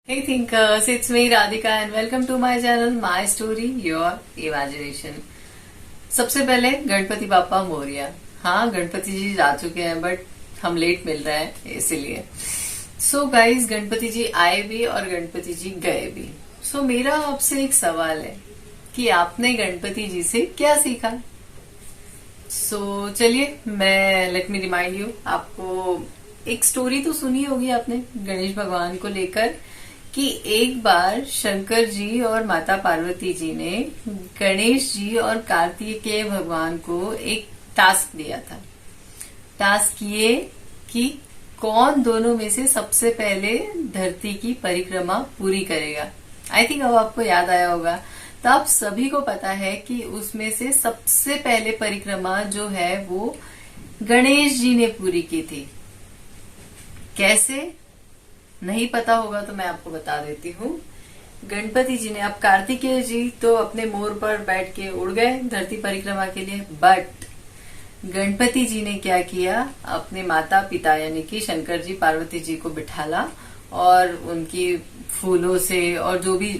Hey thinkers, it's me Radhika and welcome to my channel My Story Your Imagination। सबसे पहले गणपति बापा मोरिया। हाँ, गणपति जी जा चुके हैं बट हम लेट मिल रहे हैं इसीलिए। सो गाइस, गणपति जी आए भी और गणपति जी गए भी। सो मेरा आपसे एक सवाल है कि आपने गणपति जी से क्या सीखा। चलिए मैं लेट मी रिमाइंड यू। आपको एक स्टोरी तो सुनी होगी आपने गणेश भगवान को लेकर कि एक बार शंकर जी और माता पार्वती जी ने गणेश जी और कार्तिकेय भगवान को एक टास्क दिया था। टास्क ये कि कौन दोनों में से सबसे पहले धरती की परिक्रमा पूरी करेगा। आई थिंक अब आपको याद आया होगा। तो आप सभी को पता है कि उसमें से सबसे पहले परिक्रमा जो है वो गणेश जी ने पूरी की थी। कैसे नहीं पता होगा तो मैं आपको बता देती हूँ। गणपति जी ने, अब कार्तिकेय जी तो अपने मोर पर बैठ के उड़ गए धरती परिक्रमा के लिए, बट गणपति जी ने क्या किया, अपने माता पिता यानी कि शंकर जी पार्वती जी को बिठाला और उनकी फूलों से और जो भी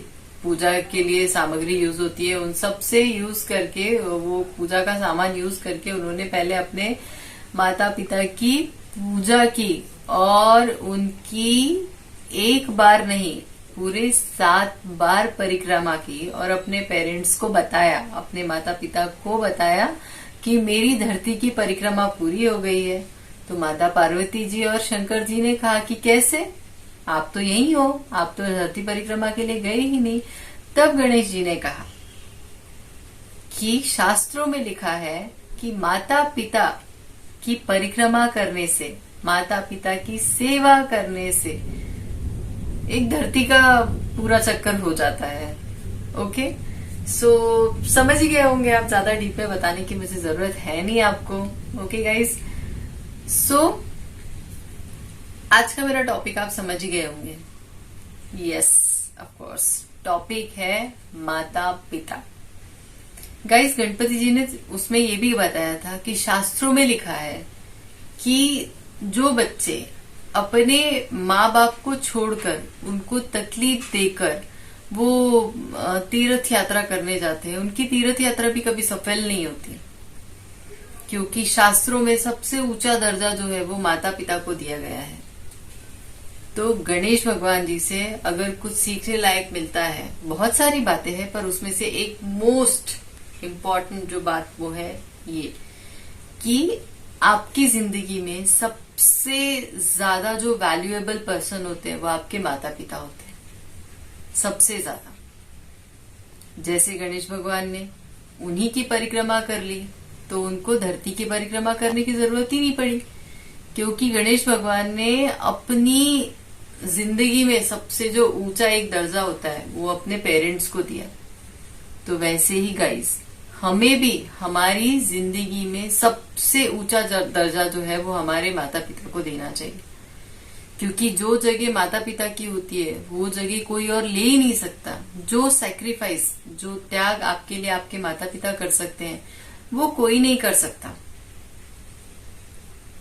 पूजा के लिए सामग्री यूज होती है उन सब से यूज करके, वो पूजा का सामान यूज करके उन्होंने पहले अपने माता पिता की पूजा की और उनकी एक बार नहीं पूरे 7 बार परिक्रमा की और अपने पेरेंट्स को बताया, अपने माता पिता को बताया कि मेरी धरती की परिक्रमा पूरी हो गई है। तो माता पार्वती जी और शंकर जी ने कहा कि कैसे, आप तो यही हो, आप तो धरती परिक्रमा के लिए गए ही नहीं। तब गणेश जी ने कहा कि शास्त्रों में लिखा है कि माता पिता की परिक्रमा करने से, माता पिता की सेवा करने से एक धरती का पूरा चक्कर हो जाता है। ओके, समझ ही गए होंगे आप, ज्यादा डीप में बताने की मुझे जरूरत है नहीं आपको। ओके गाइस, आज का मेरा टॉपिक आप समझ ही गए होंगे। यस ऑफ कोर्स, टॉपिक है माता पिता। गाइस, गणपति जी ने उसमें ये भी बताया था कि शास्त्रों में लिखा है कि जो बच्चे अपने माँ बाप को छोड़कर, उनको तकलीफ देकर वो तीर्थ यात्रा करने जाते हैं, उनकी तीर्थ यात्रा भी कभी सफल नहीं होती, क्योंकि शास्त्रों में सबसे ऊंचा दर्जा जो है वो माता पिता को दिया गया है। तो गणेश भगवान जी से अगर कुछ सीखने लायक मिलता है, बहुत सारी बातें हैं, पर उसमें से एक मोस्ट इम्पॉर्टेंट जो बात वो है ये कि आपकी जिंदगी में सबसे ज्यादा जो वैल्यूएबल पर्सन होते हैं वो आपके माता पिता होते हैं, सबसे ज्यादा। जैसे गणेश भगवान ने उन्हीं की परिक्रमा कर ली तो उनको धरती की परिक्रमा करने की जरूरत ही नहीं पड़ी, क्योंकि गणेश भगवान ने अपनी जिंदगी में सबसे जो ऊंचा एक दर्जा होता है वो अपने पेरेंट्स को दिया। तो वैसे ही गाइस, हमें भी हमारी जिंदगी में सबसे ऊंचा दर्जा जो है वो हमारे माता पिता को देना चाहिए, क्योंकि जो जगह माता पिता की होती है वो जगह कोई और ले ही नहीं सकता। जो सैक्रिफाइस, जो त्याग आपके लिए आपके माता पिता कर सकते हैं वो कोई नहीं कर सकता।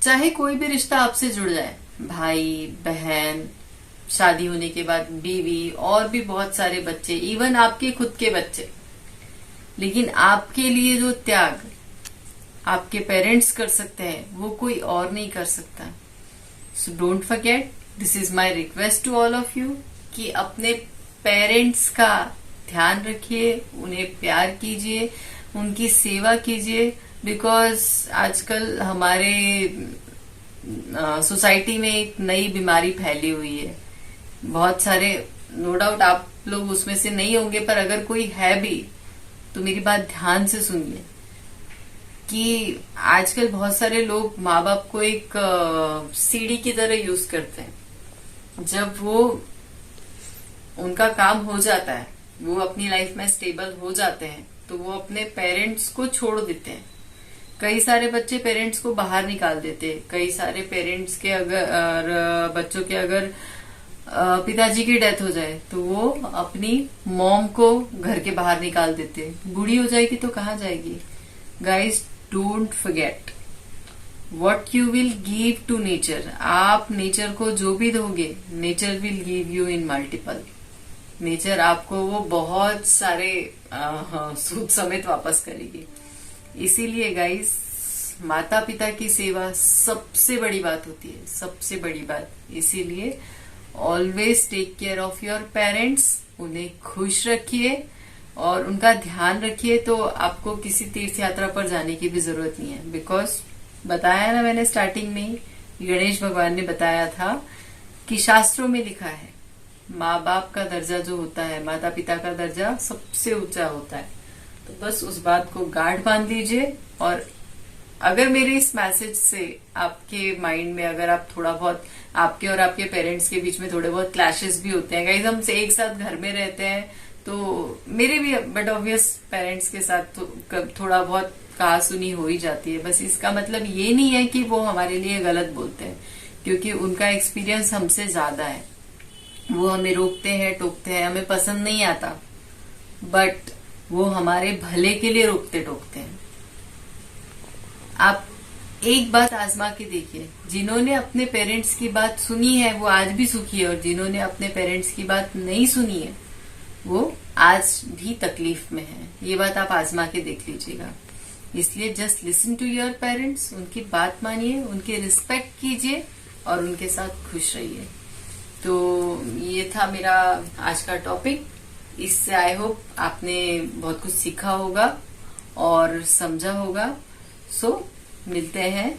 चाहे कोई भी रिश्ता आपसे जुड़ जाए, भाई बहन, शादी होने के बाद बीवी और भी बहुत सारे बच्चे, इवन आपके खुद के बच्चे, लेकिन आपके लिए जो त्याग आपके पेरेंट्स कर सकते हैं वो कोई और नहीं कर सकता। So don't forget, this is my request to all of you कि अपने पेरेंट्स का ध्यान रखिए, उन्हें प्यार कीजिए, उनकी सेवा कीजिए। बिकॉज आजकल हमारे सोसाइटी में एक नई बीमारी फैली हुई है। बहुत सारे, नो डाउट आप लोग उसमें से नहीं होंगे, पर अगर कोई है भी तो मेरी बात ध्यान से सुनिए कि आजकल बहुत सारे लोग माँ बाप को एक सीढ़ी की तरह यूज करते हैं। जब वो उनका काम हो जाता है, वो अपनी लाइफ में स्टेबल हो जाते हैं, तो वो अपने पेरेंट्स को छोड़ देते हैं। कई सारे बच्चे पेरेंट्स को बाहर निकाल देते हैं। कई सारे पेरेंट्स के अगर बच्चों के अगर पिताजी की डेथ हो जाए तो वो अपनी मॉम को घर के बाहर निकाल देते। बूढ़ी हो जाएगी तो कहाँ जाएगी। Guys, don't forget, what you will give to nature, आप नेचर को जो भी दोगे nature will give you in multiple. Nature आपको वो बहुत सारे सूद समेत वापस करेगी। इसीलिए गाइस, माता पिता की सेवा सबसे बड़ी बात होती है, सबसे बड़ी बात। इसीलिए always take care of your parents, उन्हें खुश रखिए और उनका ध्यान रखिए। तो आपको किसी तीर्थ यात्रा पर जाने की भी जरूरत नहीं है, बिकॉज बताया ना मैंने स्टार्टिंग में ही, गणेश भगवान ने बताया था कि शास्त्रों में लिखा है माँ बाप का दर्जा जो होता है, माता पिता का दर्जा सबसे ऊंचा होता है। तो बस उस बात को गांठ बांध लीजिए। और अगर मेरे इस मैसेज से आपके माइंड में, अगर आप थोड़ा बहुत, आपके और आपके पेरेंट्स के बीच में थोड़े बहुत क्लैशेस भी होते हैं गाइस, हम एक साथ घर में रहते हैं, तो मेरे भी बट ऑब्वियस पेरेंट्स के साथ तो थोड़ा बहुत कहा सुनी हो ही जाती है। बस इसका मतलब ये नहीं है कि वो हमारे लिए गलत बोलते हैं, क्योंकि उनका एक्सपीरियंस हमसे ज्यादा है। वो हमें रोकते हैं, टोकते हैं, हमें पसंद नहीं आता, बट वो हमारे भले के लिए रोकते टोकते हैं। आप एक बात आजमा के देखिए, जिन्होंने अपने पेरेंट्स की बात सुनी है वो आज भी सुखी है, और जिन्होंने अपने पेरेंट्स की बात नहीं सुनी है वो आज भी तकलीफ में है। ये बात आप आजमा के देख लीजिएगा। इसलिए just listen to your parents, उनकी बात मानिए, उनकी रिस्पेक्ट कीजिए और उनके साथ खुश रहिए। तो ये था मेरा आज का टॉपिक। इससे आई होप आपने बहुत कुछ सीखा होगा और समझा होगा। सो मिलते हैं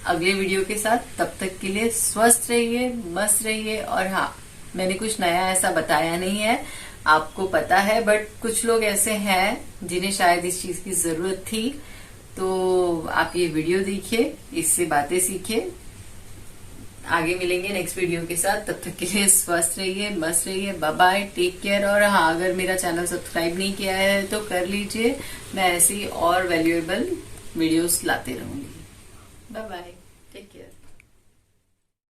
अगले वीडियो के साथ। तब तक के लिए स्वस्थ रहिए, मस्त रहिए। और हाँ, मैंने कुछ नया ऐसा बताया नहीं है, आपको पता है, बट कुछ लोग ऐसे हैं जिन्हें शायद इस चीज की जरूरत थी। तो आप ये वीडियो देखिए, इससे बातें सीखिए। आगे मिलेंगे नेक्स्ट वीडियो के साथ। तब तक के लिए स्वस्थ रहिए, मस्त रहिए। Bye bye, take care. और हाँ, अगर मेरा चैनल सब्सक्राइब नहीं किया है तो कर लीजिए, मैं ऐसी और वैल्यूएबल वीडियोस लाते रहूंगी। Bye bye, take care.